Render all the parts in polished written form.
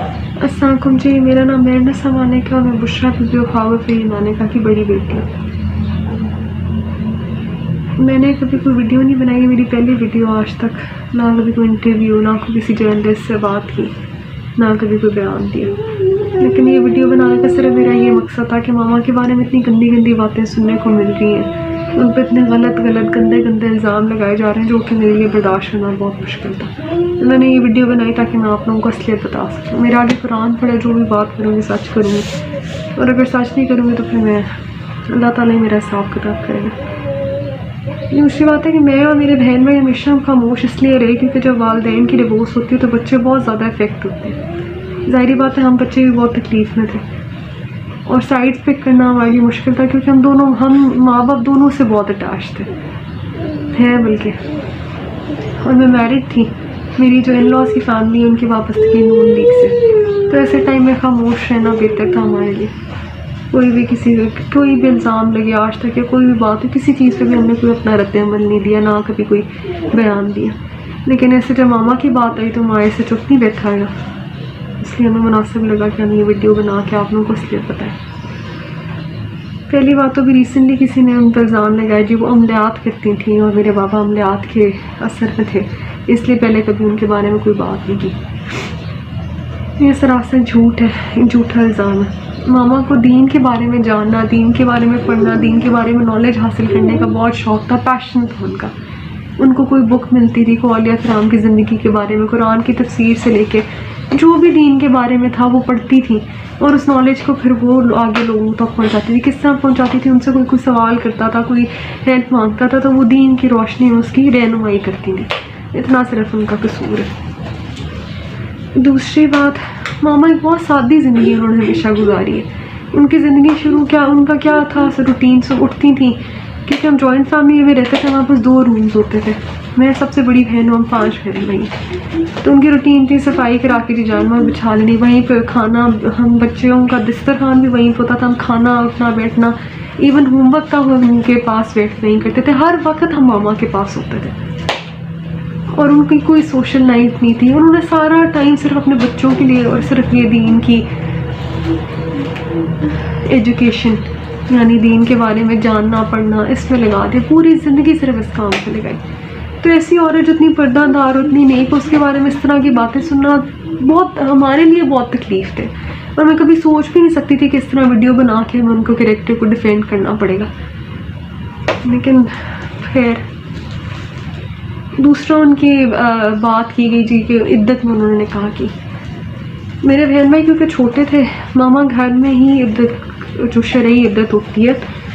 السلام علیکم جی، میرا نام میرنا سمانے کا، میں بشرا بی خواہ فری نانیکا کی بڑی بیٹی ہوں۔ میں نے کبھی کوئی ویڈیو نہیں بنائی، میری پہلی ویڈیو آج تک، نہ کبھی کوئی انٹرویو، نہ کوئی کسی جرنلسٹ سے بات کی، نہ کبھی کوئی بیان دیا۔ لیکن یہ ویڈیو بنانے کا صرف میرا یہ مقصد تھا کہ ماما کے بارے میں اتنی گندی گندی باتیں سننے کو مل رہی ہیں، ان پہ اتنے غلط گندے الزام لگائے جا رہے ہیں جو کہ میرے لیے برداشت کرنا بہت مشکل تھا۔ میں نے یہ ویڈیو بنائی تاکہ میں آپ لوگوں کو اصلیت بتا سکوں۔ میرا آگے قرآن پڑھے، جو بھی بات کروں گی سچ کروں گی، اور اگر سچ نہیں کروں گی تو پھر میں اللہ تعالیٰ ہی میرا حساب کتاب کرے گا۔ دوسری بات ہے کہ میں اور میرے بہن بھائی ہمیشہ خاموش اس لیے رہے کیونکہ جب والدین کی ڈیورس ہوتی ہے تو بچے بہت زیادہ افیکٹ ہوتے ہیں۔ ظاہری بات ہے ہم بچے بھی بہت تکلیف میں تھے، اور سائڈ پک کرنا ہمارے لیے مشکل تھا کیونکہ ہم ماں باپ دونوں سے بہت اٹیچ تھے ہیں بلکہ۔ اور میں میرڈ تھی، میری جو ان لاز کی فیملی ہے ان کی وابستگی نون لیگ سے، تو ایسے ٹائم میں خاموش رہنا بہتر تھا ہمارے لیے۔ کوئی بھی الزام لگے آج تک یا کوئی بھی بات ہو، کسی چیز پہ بھی ہم نے کوئی اپنا رد عمل نہیں دیا، نہ کبھی کوئی بیان دیا۔ لیکن ایسے جب ماما کی بات آئی تو ماں ایسے چپ نہیں بیٹھا گا، اس لیے ہمیں مناسب لگا کہ ہم یہ ویڈیو بنا کے آپ لوگوں کو اصلیت بتائیں۔ پہلی بات تو بھی ریسنٹلی کسی نے ان پر الزام لگایا جی وہ عملیات کرتی تھیں اور میرے بابا عملیات کے اثر میں تھے، اس لیے پہلے کبھی ان کے بارے میں کوئی بات نہیں کی۔ یہ سراسر جھوٹ ہے، جھوٹا الزام ہے۔ ماما کو دین کے بارے میں جاننا، دین کے بارے میں پڑھنا، دین کے بارے میں نالج حاصل کرنے کا بہت شوق تھا، پیشن تھا ان کا۔ ان کو کوئی بک ملتی تھی اولیاء کرام کی زندگی کے بارے میں، قرآن کی تفسیر سے لے کے جو بھی دین کے بارے میں تھا وہ پڑھتی تھی، اور اس نالج کو پھر وہ آگے لوگوں تک پہنچاتی تھی۔ کس طرح پہنچاتی تھی؟ ان سے کوئی سوال کرتا تھا، کوئی ہیلپ مانگتا تھا تو وہ دین کی روشنی میں اس کی رہنمائی کرتی تھی۔ اتنا صرف ان کا قصور ہے۔ دوسری بات، ماما ایک بہت سادی زندگی انہوں نے ہمیشہ گزاری ہے۔ ان کی زندگی ان کا کیا تھا، روٹین سے اٹھتی تھیں، کیونکہ ہم جوائنٹ فیملی میں رہتے تھے، ہمارے پاس 2 رومز ہوتے تھے، میں سب سے بڑی بہن ہوں، ہم 5 بہن بھائی، تو ان کی روٹین تھی صفائی کرا کے جی جانور بچھا لینی، وہیں پہ کھانا، ہم بچوں کا دسترخوان بھی وہیں پہ ہوتا تھا، ہم کھانا اٹھنا بیٹھنا، ایون ہوم ورک تک ہم ان کے پاس ویٹ نہیں کرتے تھے، ہر وقت ہم ماما کے پاس ہوتے تھے۔ اور ان کی کوئی سوشل لائف نہیں تھی، انہوں نے سارا ٹائم صرف اپنے بچوں کے لیے اور صرف یہ دین کی ایجوکیشن یعنی دین کے بارے میں جاننا پڑھنا اس میں لگا دیا، پوری زندگی صرف اس کام پہ لگائی۔ تو ایسی عورت جو اتنی پردہ دار اور اتنی نیک، اس کے بارے میں اس طرح کی باتیں سننا بہت ہمارے لیے بہت تکلیف تھے، اور میں کبھی سوچ بھی نہیں سکتی تھی کہ اس طرح ویڈیو بنا کے ہمیں ان کو کریکٹر کو ڈیفینڈ کرنا پڑے گا۔ لیکن خیر، دوسرا ان کی بات کی گئی جی کہ عدت میں انہوں نے نکاح کی۔ میرے بہن بھائی کیونکہ چھوٹے تھے، ماما گھر میں ہی عدت، جو شرعی عدت ہوتی ہے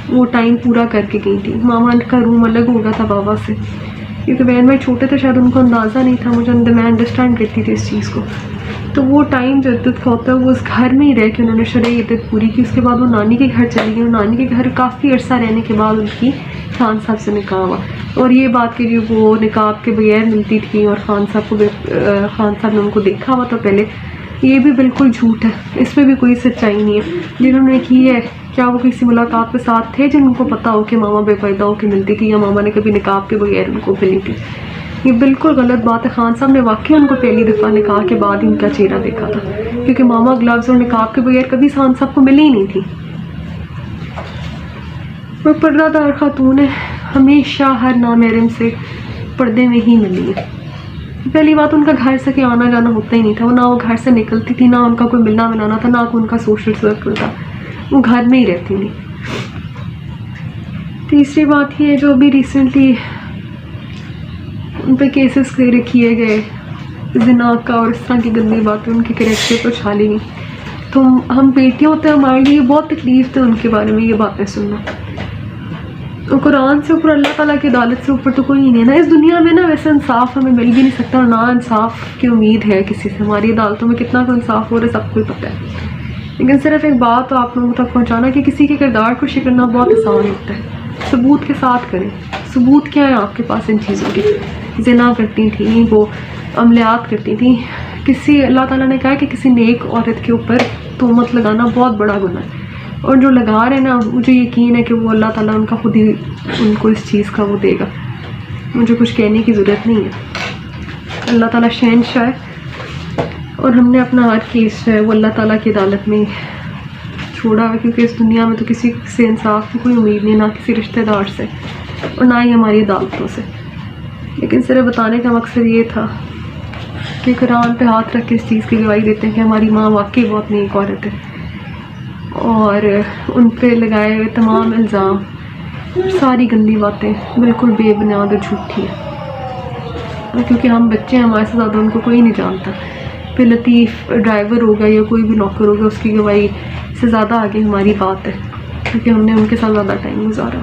وہ ٹائم پورا کر کے گئی تھی۔ ماما کا روم الگ ہو گیا تھا بابا سے، کیونکہ بہن بھائی چھوٹے تھے، شاید ان کو اندازہ نہیں تھا، میں انڈرسٹینڈ کرتی تھی اس چیز کو۔ تو وہ ٹائم جو عدت کا ہوتا ہے وہ اس گھر میں ہی رہ کے انہوں نے شرعی عدت پوری کی۔ اس کے بعد وہ نانی کے گھر چلی گئی، اور نانی کے گھر کافی عرصہ رہنے کے بعد ان کی خان صاحب سے نکاح ہوا۔ اور یہ بات کہ جو وہ نقاب کے بغیر ملتی تھی اور خان صاحب نے ان کو دیکھا ہوا تھا پہلے، یہ بھی بالکل جھوٹ ہے، اس میں بھی کوئی سچائی نہیں ہے۔ جنہوں نے کی ہے، کیا وہ کسی ملاقات کے ساتھ تھے جن کو پتا ہو کہ ماما بے پردہ ہو کے ملتی تھی، یا ماما نے کبھی نقاب کے بغیر ان کو ملی تھی؟ یہ بالکل غلط بات ہے۔ خان صاحب نے واقعی ان کو پہلی دفعہ نکاح کے بعد ان کا چہرہ دیکھا تھا، کیونکہ ماما گلوز اور نقاب کے بغیر کبھی خان صاحب کو ملی ہی نہیں تھی۔ وہ پردہ دار خاتون ہے، ہمیشہ ہر نامحرم سے پردے میں ہی ملی ہے۔ پہلی بات، ان کا گھر سے کہیں آنا جانا ہوتا ہی نہیں تھا، وہ نہ وہ گھر سے نکلتی تھی، نہ ان کا کوئی ملنا ملانا تھا، نہ کوئی ان کا سوشل سرکل تھا، وہ گھر میں ہی رہتی تھی۔ تیسری بات یہ ہے جو ابھی ریسنٹلی ان پہ کیسز کیے گئے زنا کا اور اس طرح کی گندی باتیں ان کے کریکٹر پر چھالی گئی، تو ہم بیٹیاں ہوتے ہیں، ہمارے لیے بہت تکلیف تھی ان کے بارے میں یہ باتیں سننا۔ قرآن سے اوپر اللہ تعالیٰ کی عدالت سے اوپر تو کوئی نہیں ہے نا اس دنیا میں، نا ویسے انصاف ہمیں مل بھی نہیں سکتا، اور نہ انصاف کی امید ہے کسی سے۔ ہماری عدالتوں میں کتنا کوئی انصاف ہو رہا ہے سب کو پتہ ہے، لیکن صرف ایک بات تو آپ لوگوں تک پہنچانا کہ کسی کے کردار کو شکرنا بہت آسان ہوتا ہے، ثبوت کے ساتھ کریں۔ ثبوت کیا ہے آپ کے پاس ان چیزوں کے؟ زنا کرتی تھیں، وہ عملیات کرتی تھیں، اللہ تعالیٰ نے کہا کہ کسی نیک عورت کے اوپر تہمت لگانا بہت بڑا گناہ ہے، اور جو لگا رہے نا، مجھے یقین ہے کہ وہ اللہ تعالیٰ ان کا خود ہی ان کو اس چیز کا وہ دے گا، مجھے کچھ کہنے کی ضرورت نہیں ہے۔ اللہ تعالیٰ شہنشاہ ہے، اور ہم نے اپنا ہر کیس جو ہے وہ اللہ تعالیٰ کی عدالت میں چھوڑا ہے، کیونکہ اس دنیا میں تو کسی سے انصاف کی کوئی امید نہیں، نہ کسی رشتہ دار سے اور نہ ہی ہماری عدالتوں سے. لیکن صرف بتانے کا مقصد یہ تھا کہ قرآن پہ ہاتھ رکھ کے اس چیز کی گواہی دیتے ہیں کہ ہماری ماں واقعی بہت نیک عورت ہے، اور ان پہ لگائے ہوئے تمام الزام، ساری گندی باتیں بالکل بے بنیاد اور جھوٹی ہیں، کیونکہ ہم بچے ہیں، ہمارے سے زیادہ ان کو کوئی نہیں جانتا. پھر لطیف ڈرائیور ہوگا یا کوئی بھی نوکر ہوگا، اس کی گواہی سے زیادہ آگے ہماری بات ہے، کیونکہ ہم نے ان کے ساتھ زیادہ ٹائم گزارا.